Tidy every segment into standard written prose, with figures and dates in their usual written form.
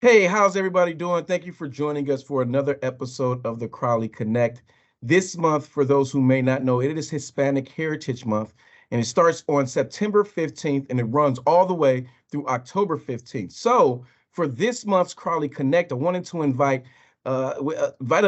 Hey, how's everybody doing? Thank you for joining us for another episode of the Crowley Connect. This month, for those who may not know, it is Hispanic Heritage Month, and it starts on September 15th and it runs all the way through October 15th. So, for this month's Crowley Connect, I wanted to invite a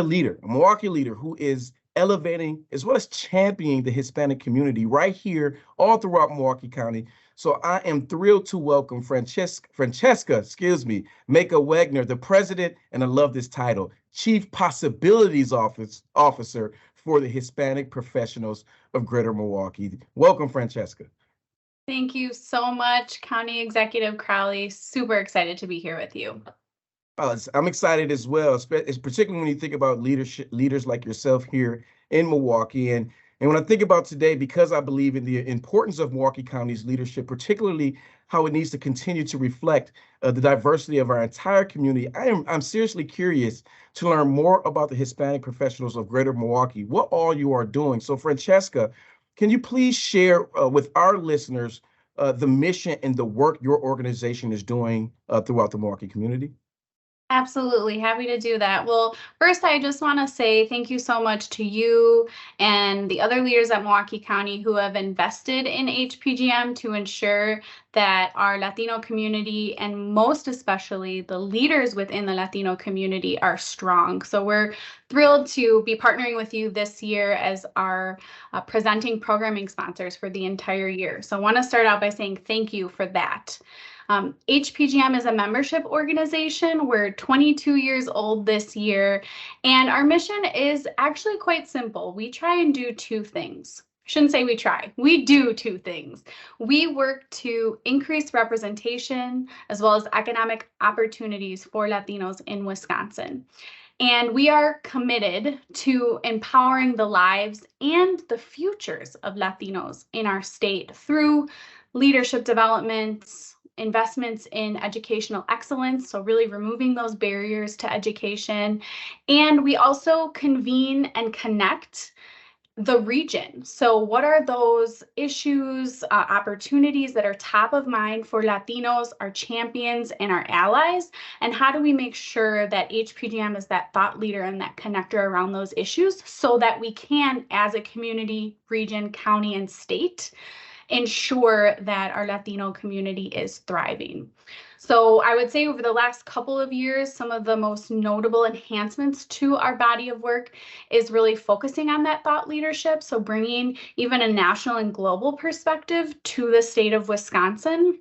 leader, a Milwaukee leader who is elevating as well as championing the Hispanic community right here all throughout Milwaukee County. So I am thrilled to welcome Francesca, Mayca Wegner, the president, and I love this title, Chief Possibilities Officer for the Hispanic Professionals of Greater Milwaukee. Welcome, Francesca. Thank you so much, County Executive Crowley. Super excited to be here with you. I'm excited as well, particularly when you think about leaders like yourself here in Milwaukee. And when I think about today, because I believe in the importance of Milwaukee County's leadership, particularly how it needs to continue to reflect the diversity of our entire community, I'm seriously curious to learn more about the Hispanic professionals of Greater Milwaukee, what all you are doing. So, Francesca, can you please share with our listeners the mission and the work your organization is doing throughout the Milwaukee community? Absolutely. Happy to do that. Well, first, I just want to say thank you so much to you and the other leaders at Milwaukee County who have invested in HPGM to ensure that our Latino community, and most especially the leaders within the Latino community, are strong. So we're thrilled to be partnering with you this year as our presenting programming sponsors for the entire year. So I want to start out by saying thank you for that. HPGM is a membership organization. We're 22 years old this year, and our mission is actually quite simple. We try and do two things. I shouldn't say we try. We do two things. We work to increase representation as well as economic opportunities for Latinos in Wisconsin. And we are committed to empowering the lives and the futures of Latinos in our state through leadership developments, investments in educational excellence, so really removing those barriers to education. And we also convene and connect the region. So what are those issues, opportunities that are top of mind for Latinos, our champions, and our allies? And how do we make sure that HPGM is that thought leader and that connector around those issues so that we can, as a community, region, county, and state, ensure that our Latino community is thriving? So I would say over the last couple of years, some of the most notable enhancements to our body of work is really focusing on that thought leadership. So bringing even a national and global perspective to the state of Wisconsin,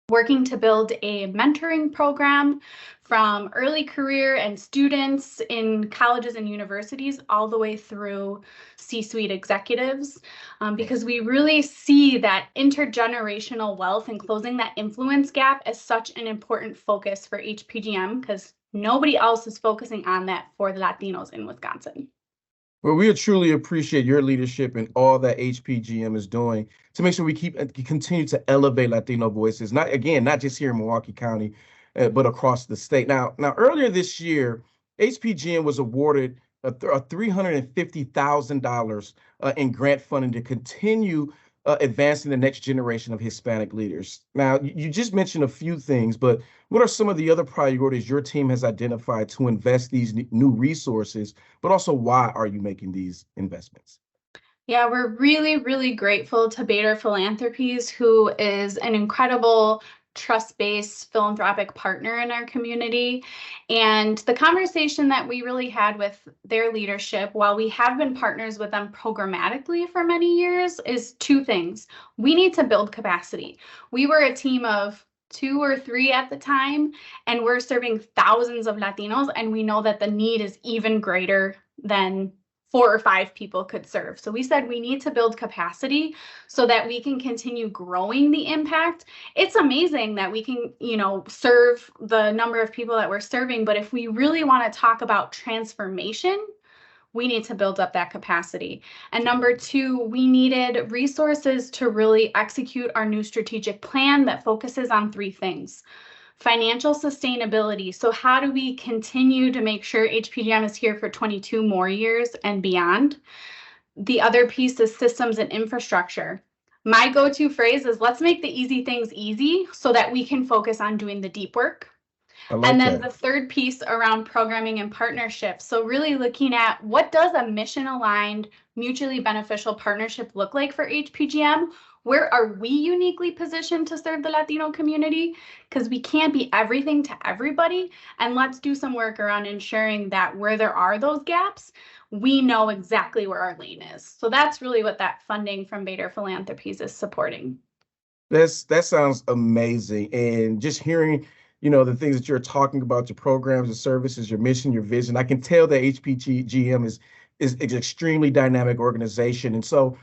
working to build a mentoring program from early career and students in colleges and universities all the way through C-suite executives, because we really see that intergenerational wealth and closing that influence gap as such an important focus for HPGM, because nobody else is focusing on that for the Latinos in Wisconsin. Well, we truly appreciate your leadership and all that HPGM is doing to make sure we continue to elevate Latino voices, not just here in Milwaukee County, but across the state. Now, earlier this year, HPGM was awarded a $350,000 in grant funding to continue advancing the next generation of Hispanic leaders. Now, you just mentioned a few things, but what are some of the other priorities your team has identified to invest these new resources, but also why are you making these investments? Yeah, we're really, really grateful to Bader Philanthropies, who is an incredible trust-based philanthropic partner in our community. And the conversation that we really had with their leadership, while we have been partners with them programmatically for many years, is two things. We need to build capacity. We were a team of 2 or 3 at the time, and we're serving thousands of Latinos, and we know that the need is even greater than 4 or 5 people could serve. So we said we need to build capacity so that we can continue growing the impact. It's amazing that we can, serve the number of people that we're serving, but if we really want to talk about transformation, we need to build up that capacity. And number 2, we needed resources to really execute our new strategic plan that focuses on 3 things. Financial sustainability. So how do we continue to make sure HPGM is here for 22 more years and beyond? The other piece is systems and infrastructure. My go-to phrase is, let's make the easy things easy so that we can focus on doing the deep work. I And like then that. the third piece around programming and partnership. So really looking at what does a mission aligned, mutually beneficial partnership look like for HPGM? Where are we uniquely positioned to serve the Latino community? Because we can't be everything to everybody. And let's do some work around ensuring that where there are those gaps, we know exactly where our lane is. So that's really what that funding from Bader Philanthropies is supporting. That sounds amazing. And just hearing, the things that you're talking about, your programs, your services, your mission, your vision, I can tell that HPGM is an extremely dynamic organization. And so,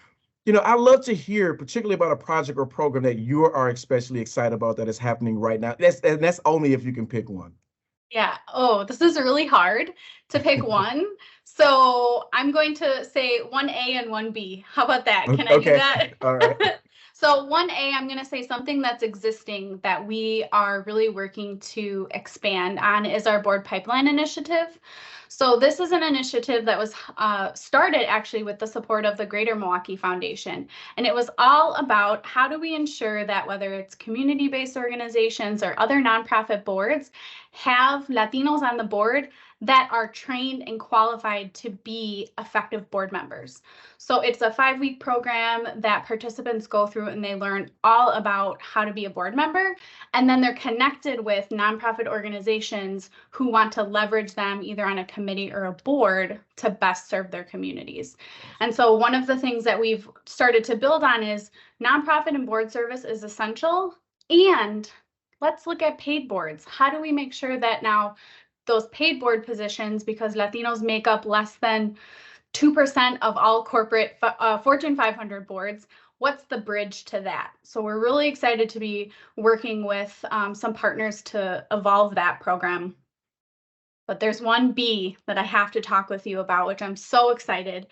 I love to hear, particularly about a project or program that you are especially excited about that is happening right now. That's only if you can pick one. Yeah. Oh, this is really hard to pick one. So I'm going to say 1A and 1B. How about that? Can I do Okay. that? All right. So 1A, I'm going to say something that's existing that we are really working to expand on is our board pipeline initiative. So this is an initiative that was started actually with the support of the Greater Milwaukee Foundation. And it was all about how do we ensure that whether it's community-based organizations or other nonprofit boards have Latinos on the board that are trained and qualified to be effective board members. So it's a 5-week program that participants go through and they learn all about how to be a board member. And then they're connected with nonprofit organizations who want to leverage them either on a committee or a board to best serve their communities. And so one of the things that we've started to build on is nonprofit and board service is essential. And let's look at paid boards. How do we make sure that now those paid board positions, because Latinos make up less than 2% of all corporate Fortune 500 boards, what's the bridge to that? So we're really excited to be working with some partners to evolve that program. But there's 1B that I have to talk with you about, which I'm so excited.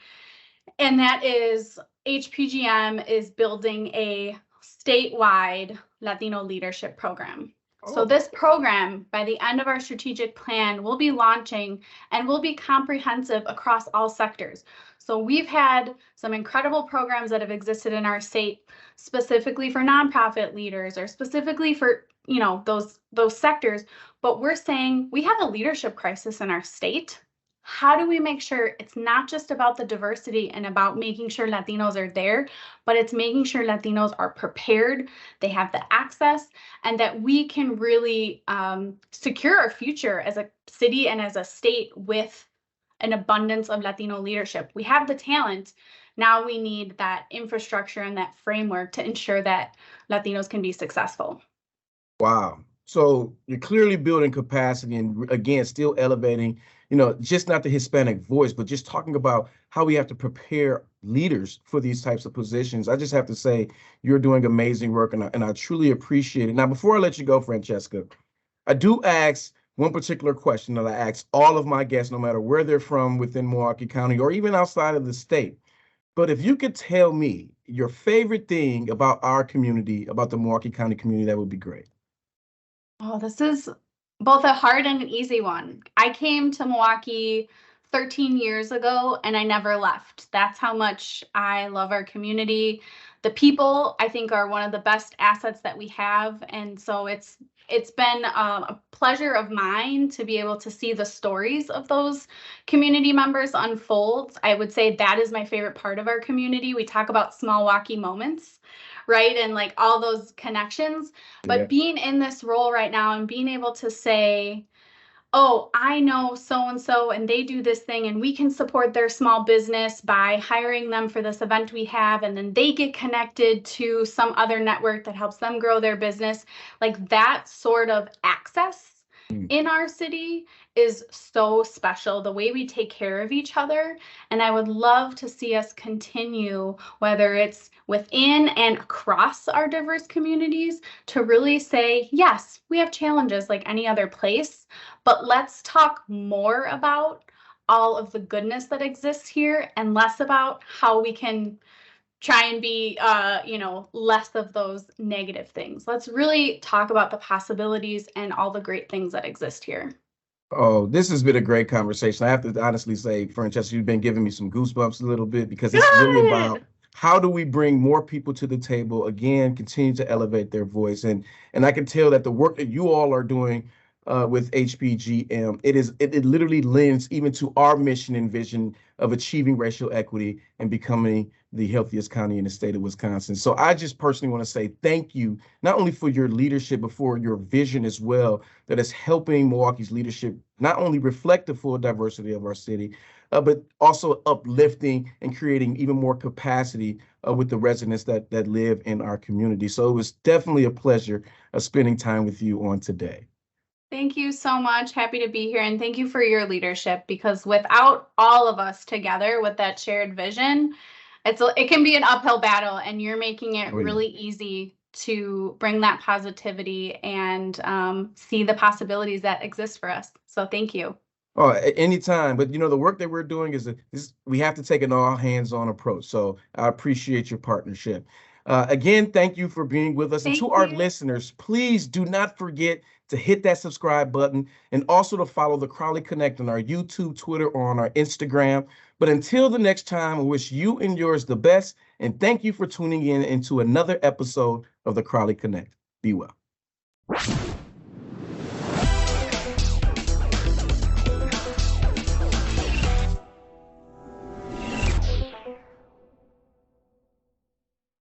And that is HPGM is building a statewide Latino leadership program. So this program, by the end of our strategic plan, will be launching and will be comprehensive across all sectors. So we've had some incredible programs that have existed in our state specifically for nonprofit leaders or specifically for, those sectors. But we're saying we have a leadership crisis in our state. How do we make sure it's not just about the diversity and about making sure Latinos are there, but it's making sure Latinos are prepared, they have the access, and that we can really secure our future as a city and as a state with an abundance of Latino leadership. We have the talent. Now we need that infrastructure and that framework to ensure that Latinos can be successful. Wow. So you're clearly building capacity and again, still elevating, just not the Hispanic voice, but just talking about how we have to prepare leaders for these types of positions. I just have to say you're doing amazing work and I truly appreciate it. Now, before I let you go, Francesca, I do ask one particular question that I ask all of my guests, no matter where they're from within Milwaukee County or even outside of the state. But if you could tell me your favorite thing about our community, about the Milwaukee County community, that would be great. Oh, this is both a hard and an easy one. I came to Milwaukee 13 years ago and I never left. That's how much I love our community. The people, I think, are one of the best assets that we have. And so it's been a pleasure of mine to be able to see the stories of those community members unfold. I would say that is my favorite part of our community. We talk about small Milwaukee moments, right? And like all those connections. But being in this role right now and being able to say, oh, I know so-and-so and they do this thing and we can support their small business by hiring them for this event we have, and then they get connected to some other network that helps them grow their business. Like that sort of access in our city is so special, the way we take care of each other. And I would love to see us continue, whether it's within and across our diverse communities, to really say, yes, we have challenges like any other place, but let's talk more about all of the goodness that exists here and less about how we can try and be, less of those negative things. Let's really talk about the possibilities and all the great things that exist here. Oh, this has been a great conversation. I have to honestly say, Francesca, you've been giving me some goosebumps a little bit because it's really about how do we bring more people to the table, again, continue to elevate their voice. And I can tell that the work that you all are doing with HPGM. It literally lends even to our mission and vision of achieving racial equity and becoming the healthiest county in the state of Wisconsin. So I just personally want to say thank you, not only for your leadership, but for your vision as well, that is helping Milwaukee's leadership not only reflect the full diversity of our city, but also uplifting and creating even more capacity with the residents that live in our community. So it was definitely a pleasure spending time with you on today. Thank you so much. Happy to be here. And thank you for your leadership, because without all of us together with that shared vision, it can be an uphill battle, and you're making it really easy to bring that positivity and see the possibilities that exist for us. So thank you. Oh, anytime. But the work that we're doing is we have to take an all hands-on approach. So I appreciate your partnership. Again, thank you for being with us. And to our listeners, please do not forget to hit that subscribe button and also to follow the Crowley Connect on our YouTube, Twitter, or on our Instagram. But until the next time, I wish you and yours the best. And thank you for tuning in into another episode of the Crowley Connect. Be well.